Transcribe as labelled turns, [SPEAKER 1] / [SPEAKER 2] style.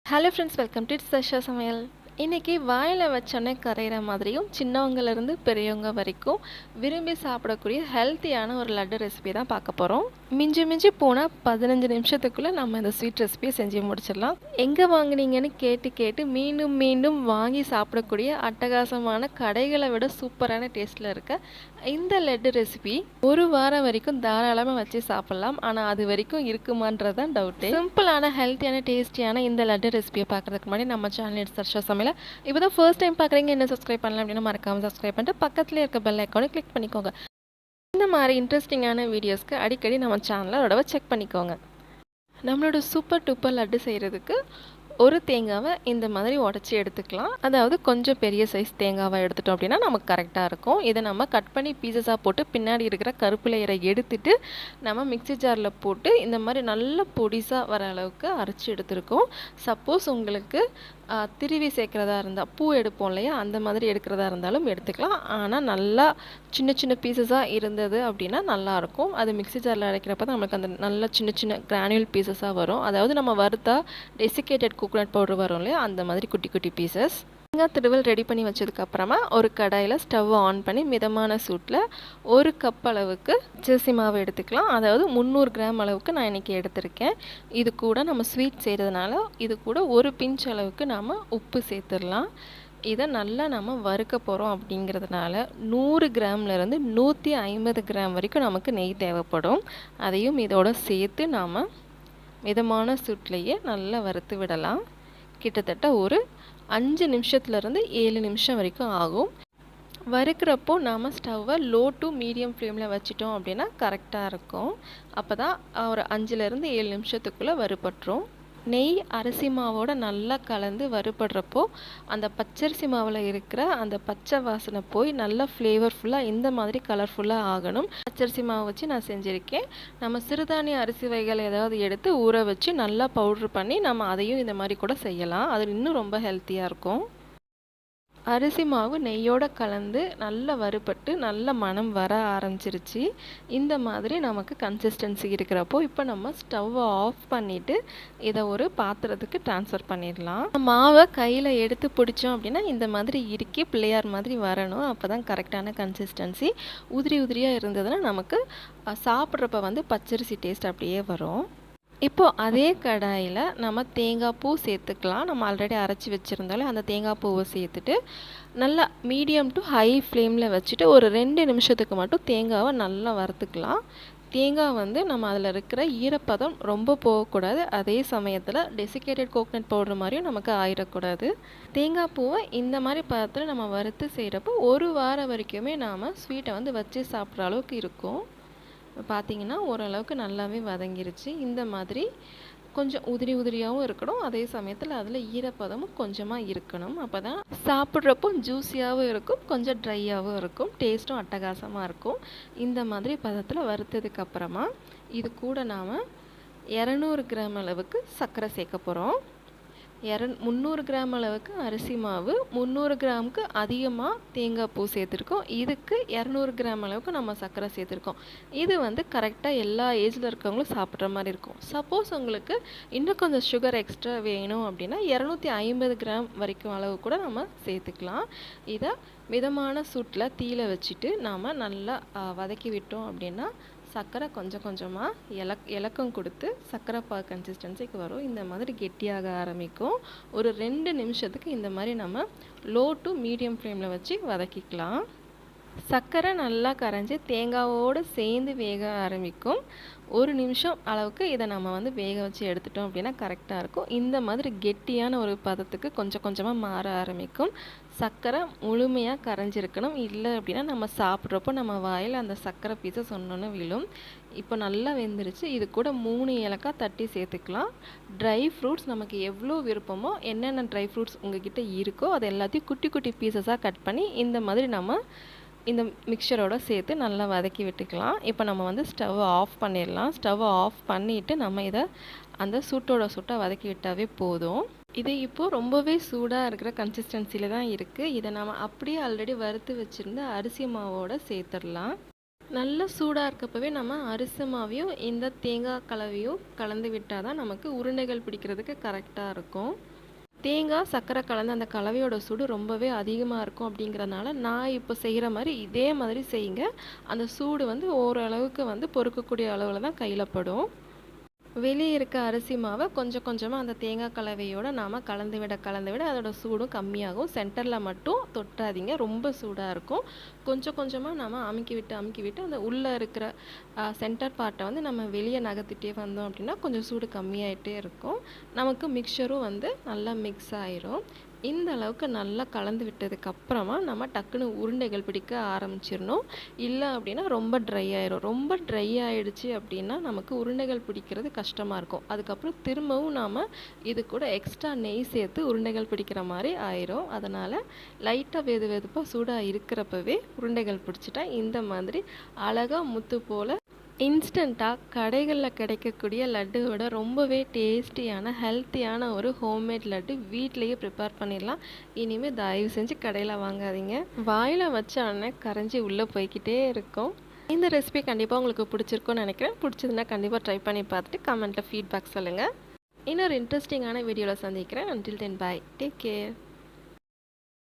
[SPEAKER 1] Hello friends, welcome to Sasha சமையல். இன்றைக்கி வாயில் வச்சோன்னே கரையிற மாதிரியும் சின்னவங்கலேருந்து பெரியவங்க வரைக்கும் விரும்பி சாப்பிடக்கூடிய ஹெல்த்தியான ஒரு லட்டு ரெசிபி தான் பார்க்க போகிறோம். மிஞ்சி மிஞ்சி போனால் 15 நிமிஷத்துக்குள்ளே நம்ம இந்த ஸ்வீட் ரெசிபியை செஞ்சு முடிச்சிடலாம். எங்கே வாங்கினீங்கன்னு கேட்டு கேட்டு மீண்டும் மீண்டும் வாங்கி சாப்பிடக்கூடிய அட்டகாசமான கடைகளை விட சூப்பரான டேஸ்ட்டில் இருக்க இந்த லட்டு ரெசிபி ஒரு வாரம் வரைக்கும் தாராளமாக வச்சு சாப்பிட்லாம். ஆனால் அது வரைக்கும் இருக்குமான்றது தான் டவுட்டு. சிம்பிளான ஹெல்த்தியான டேஸ்டியான இந்த லட்டு ரெசிபியை பார்க்குறதுக்கு முன்னாடி நம்ம சேனல் சர்ஷா சமையல் இப்போ தான் ஃபர்ஸ்ட் டைம் பார்க்குறீங்க, என்ன சப்ஸ்கிரைப் பண்ணலாம் அப்படின்னா மறக்காமல் சப்ஸ்கிரைப் பண்ணிட்டு பக்கத்துலேயே இருக்க பெல் ஐக்கானை கிளிக் பண்ணிக்கோங்க. இந்த மாதிரி இன்ட்ரெஸ்டிங்கான வீடியோஸ்க்கு அடிக்கடி நம்ம சேனலை ஒரு தடவை செக் பண்ணிக்கோங்க. நம்மளோட சூப்பர் டூப்பர் லட்டு செய்கிறதுக்கு ஒரு தேங்காவை இந்த மாதிரி உடச்சி எடுத்துக்கலாம். அதாவது கொஞ்சம் பெரிய சைஸ் தேங்காவை எடுத்துட்டோம் அப்படின்னா நமக்கு கரெக்டாக இருக்கும். இதை நம்ம கட் பண்ணி பீசஸாக போட்டு பின்னாடி இருக்கிற கருப்பு லேயரை எடுத்துட்டு நம்ம மிக்ஸி ஜாரில் போட்டு இந்த மாதிரி நல்ல பொடிசாக வர அளவுக்கு அரைச்சி எடுத்துருக்கோம். சப்போஸ் உங்களுக்கு திருவி சேர்க்குறதா இருந்தால் பூ எடுப்போம் இல்லையா, அந்த மாதிரி எடுக்கிறதா இருந்தாலும் எடுத்துக்கலாம். ஆனால் நல்லா சின்ன சின்ன பீசஸாக இருந்தது அப்படின்னா நல்லாயிருக்கும். அது மிக்ஸி ஜாரில் அரைக்கிறப்ப தான் நம்மளுக்கு அந்த நல்ல சின்ன சின்ன கிரானியூல் பீசஸாக வரும். அதாவது நம்ம வறுத்தா டெசிகேட்டட் கோகோனட் பவுடர் வரும் இல்லையா, அந்த மாதிரி குட்டி குட்டி பீசஸ். தேங்காய் திருவல் ரெடி பண்ணி வச்சதுக்கப்புறமா ஒரு கடாயில் ஸ்டவ் ஆன் பண்ணி மிதமான சூட்டில் ஒரு கப் அளவுக்கு ஜெர்சி மாவு எடுத்துக்கலாம். அதாவது 300 கிராம் அளவுக்கு நான் இன்றைக்கி எடுத்திருக்கேன். இது கூட நம்ம ஸ்வீட் செய்கிறதுனால இது கூட ஒரு பிஞ்ச் அளவுக்கு நாம் உப்பு சேர்த்துடலாம். இதை நல்லா நம்ம வறுக்க போகிறோம் அப்படிங்கிறதுனால 100 கிராம்லேருந்து 150 கிராம் வரைக்கும் நமக்கு நெய் தேவைப்படும். அதையும் இதோட சேர்த்து நாம் மிதமான சூட்லேயே நல்லா வறுத்து விடலாம். கிட்டத்தட்ட ஒரு 5 நிமிஷத்துலேருந்து 7 நிமிஷம் வரைக்கும் ஆகும். வறுக்கிறப்போ நாம் ஸ்டவ்வை லோ டு மீடியம் ஃப்ளேமில் வச்சிட்டோம் அப்படின்னா கரெக்டாக இருக்கும். அப்போ தான் ஒரு 5லேருந்து 7 நிமிஷத்துக்குள்ளே வறுபட்டுரும். நெய் அரிசி மாவோடு நல்லா கலந்து வறுபடுறப்போ அந்த பச்சரிசி மாவில் இருக்கிற அந்த பச்சை வாசனை போய் நல்லா ஃப்ளேவர்ஃபுல்லாக இந்த மாதிரி கலர்ஃபுல்லாக ஆகணும். பச்சரிசி மாவு வச்சு நான் செஞ்சுருக்கேன். நம்ம சிறுதானிய அரிசி வகைகள் ஏதாவது எடுத்து ஊற வச்சு நல்லா பவுட்ரு பண்ணி நம்ம அதையும் இந்த மாதிரி கூட செய்யலாம். அது இன்னும் ரொம்ப ஹெல்த்தியாக இருக்கும். அரிசி மாவு நெய்யோடு கலந்து நல்லா வறுபட்டு நல்ல மணம் வர ஆரம்பிச்சிருச்சு. இந்த மாதிரி நமக்கு கன்சிஸ்டன்சி இருக்கிறப்போ இப்போ நம்ம ஸ்டவ்வை ஆஃப் பண்ணிவிட்டு இதை ஒரு பாத்திரத்துக்கு ட்ரான்ஸ்ஃபர் பண்ணிடலாம். மாவை கையில் எடுத்து பிடிச்சோம் அப்படின்னா இந்த மாதிரி இறுக்கி பிள்ளையார் மாதிரி வரணும். அப்போ தான் கரெக்டான கன்சிஸ்டன்சி. உதிரி உதிரியாக இருந்ததுன்னா நமக்கு சாப்பிட்றப்ப பச்சரிசி டேஸ்ட் அப்படியே வரும். இப்போது அதே கடாயில் நம்ம தேங்காய் பூ சேர்த்துக்கலாம். நம்ம ஆல்ரெடி அரைச்சி வச்சுருந்தாலும் அந்த தேங்காய் பூவை சேர்த்துட்டு நல்லா மீடியம் டு ஹை ஃப்ளேமில் வச்சுட்டு ஒரு 2 நிமிஷத்துக்கு மட்டும் தேங்காவை நல்லா வறுத்துக்கலாம். தேங்காய் நம்ம அதில் இருக்கிற ஈரப்பதம் ரொம்ப போகக்கூடாது. அதே சமயத்தில் டெசிகேட்டட் கோகோனட் பவுடர் மாதிரியும் நமக்கு ஆயிடக்கூடாது. தேங்காய் பூவை இந்த மாதிரி பதத்தில் நம்ம வறுத்து செய்கிறப்போ ஒரு வாரம் வரைக்குமே நாம் ஸ்வீட்டை வச்சு சாப்பிட்ற அளவுக்கு இருக்கும். பார்த்திங்கன்னா ஓரளவுக்கு நல்லாவே வதங்கிருச்சு. இந்த மாதிரி கொஞ்சம் உதிரி உதிரியாகவும் இருக்கணும், அதே சமயத்தில் அதில் ஈரப்பதமும் கொஞ்சமாக இருக்கணும். அப்போ தான் சாப்பிட்றப்போ ஜூஸியாகவும் இருக்கும், கொஞ்சம் ட்ரையாகவும் இருக்கும், டேஸ்ட்டும் அட்டகாசமாக இருக்கும். இந்த மாதிரி பதத்தில் வறுத்ததுக்கப்புறமா இது கூட நாம் 200 கிராம் அளவுக்கு சர்க்கரை சேர்க்க போகிறோம். 300 கிராம் அளவுக்கு அரிசி மாவு, 300 கிராமுக்கு அதிகமாக தேங்காய் பூ சேர்த்துருக்கோம். இதுக்கு 200 கிராம் அளவுக்கு நம்ம சர்க்கரை சேர்த்துருக்கோம். இது கரெக்டாக எல்லா ஏஜில் இருக்கவங்களும் சாப்பிட்ற மாதிரி இருக்கும். சப்போஸ் உங்களுக்கு இன்னும் கொஞ்சம் சுகர் எக்ஸ்ட்ரா வேணும் அப்படின்னா 250 கிராம் வரைக்கும் அளவு கூட நம்ம சேர்த்துக்கலாம். இதை மிதமான சூட்டில் தீயில வச்சுட்டு நாம் நல்லா வதக்கி விட்டோம் அப்படின்னா சர்க்கரை கொஞ்சம் கொஞ்சமாக இலக்கம் கொடுத்து சர்க்கரை பாகு கன்சிஸ்டன்சிக்கு வரும். இந்த மாதிரி கெட்டியாக ஆரம்பிக்கும். ஒரு 2 நிமிஷத்துக்கு இந்த மாதிரி நம்ம லோ டு மீடியம் ஃப்ளேமில் வச்சு வதக்கிக்கலாம். சர்க்கரை நல்லா கரைஞ்சி தேங்காவோடு சேர்ந்து வேக ஆரம்பிக்கும். 1 நிமிஷம் அளவுக்கு இதை நம்ம வேக வச்சு எடுத்துட்டோம் அப்படின்னா கரெக்டாக இருக்கும். இந்த மாதிரி கெட்டியான ஒரு பதத்துக்கு கொஞ்சம் கொஞ்சமாக மாற ஆரம்பிக்கும். சர்க்கரை முழுமையாக கரைஞ்சிருக்கணும். இல்லை அப்படின்னா நம்ம சாப்பிட்றப்போ நம்ம வாயில் அந்த சர்க்கரை பீசஸ் ஒன்று விழும். இப்போ நல்லா வெந்துருச்சு. இது கூட 3 ஏலக்காய் தட்டி சேர்த்துக்கலாம். ட்ரை ஃப்ரூட்ஸ் நமக்கு எவ்வளோ விருப்பமோ, என்னென்ன ட்ரை ஃப்ரூட்ஸ் உங்ககிட்ட இருக்கோ அது எல்லாத்தையும் குட்டி குட்டி பீசஸாக கட் பண்ணி இந்த மாதிரி நம்ம இந்த மிக்சரோடு சேர்த்து நல்லா வதக்கி விட்டுக்கலாம். இப்போ நம்ம ஸ்டவ்வை ஆஃப் பண்ணிடலாம். ஸ்டவ்வை ஆஃப் பண்ணிவிட்டு நம்ம இதை அந்த சூட்டோட சூட்டாக வதக்கி விட்டாவே போதும். இது இப்போது ரொம்பவே சூடாக இருக்கிற கன்சிஸ்டன்சியில் தான் இருக்குது. இதை நம்ம அப்படியே ஆல்ரெடி வறுத்து வச்சுருந்த அரிசி மாவோடு சேர்த்துடலாம். நல்ல சூடாக இருக்கப்பவே நம்ம அரிசி மாவையும் இந்த தேங்காய் கலவையும் கலந்து விட்டால் தான் நமக்கு உருண்டைகள் பிடிக்கிறதுக்கு கரெக்டாக இருக்கும். தேங்காய், சர்க்கரை கலந்த அந்த கலவையோட சூடு ரொம்பவே அதிகமாக இருக்கும் அப்படிங்கிறனால, நான் இப்போ செய்கிற மாரி இதே மாதிரி செய்யுங்க. அந்த சூடு வந்து ஓரளவுக்கு வந்து பொறுக்கக்கூடிய அளவில் தான் கையில் படும். வெளியே இருக்க அரிசி மாவை கொஞ்சம் கொஞ்சமாக அந்த தேங்காய் கலவையோடு நாம் கலந்து விட அதோட சூடும் கம்மியாகும். சென்டரில் மட்டும் தொட்டாதீங்க, ரொம்ப சூடாக இருக்கும். கொஞ்சம் கொஞ்சமாக நாம் அமுக்கி விட்டு அந்த உள்ளே இருக்கிற சென்டர் பார்ட்டை வந்து நம்ம வெளியே நகர்த்திட்டே வந்தோம் அப்படின்னா கொஞ்சம் சூடு கம்மியாயிட்டே இருக்கும். நமக்கு மிக்சரும் வந்து நல்லா மிக்ஸ் ஆயிரும். இந்த அளவுக்கு நல்லா கலந்து விட்டதுக்கப்புறமா நம்ம டக்குன்னு உருண்டைகள் பிடிக்க ஆரம்பிச்சிடணும். இல்லை அப்படின்னா ரொம்ப ட்ரை ஆயிரும். ரொம்ப ட்ரை ஆயிடுச்சு அப்படின்னா நமக்கு உருண்டைகள் பிடிக்கிறது கஷ்டமாக இருக்கும். அதுக்கப்புறம் திரும்பவும் நாம் இது கூட எக்ஸ்ட்ரா நெய் சேர்த்து உருண்டைகள் பிடிக்கிற மாதிரி ஆயிரும். அதனால் லைட்டாக வெதுப்பாக சூடாக இருக்கிறப்பவே உருண்டைகள் பிடிச்சிட்டா இந்த மாதிரி அழகாக முத்து போல் இன்ஸ்டண்ட்டாக கடைகளில் கிடைக்கக்கூடிய லட்டுவோட ரொம்பவே டேஸ்டியான ஹெல்த்தியான ஒரு ஹோம்மேட் லட்டு வீட்டிலையே ப்ரிப்பேர் பண்ணிடலாம். இனிமேல் தயவு செஞ்சு கடையில் வாங்காதீங்க. வாயில் வச்ச உடனே கரைஞ்சி உள்ளே போய்கிட்டே இருக்கும். இந்த ரெசிபி கண்டிப்பாக உங்களுக்கு பிடிச்சிருக்கும்னு நினைக்கிறேன். பிடிச்சதுன்னா கண்டிப்பாக ட்ரை பண்ணி பார்த்துட்டு கமெண்ட்டில் ஃபீட்பேக் சொல்லுங்கள். இன்னொரு இன்ட்ரெஸ்டிங்கான வீடியோவில் சந்திக்கிறேன். அன்டில் தென் பாய், டேக் கேர்.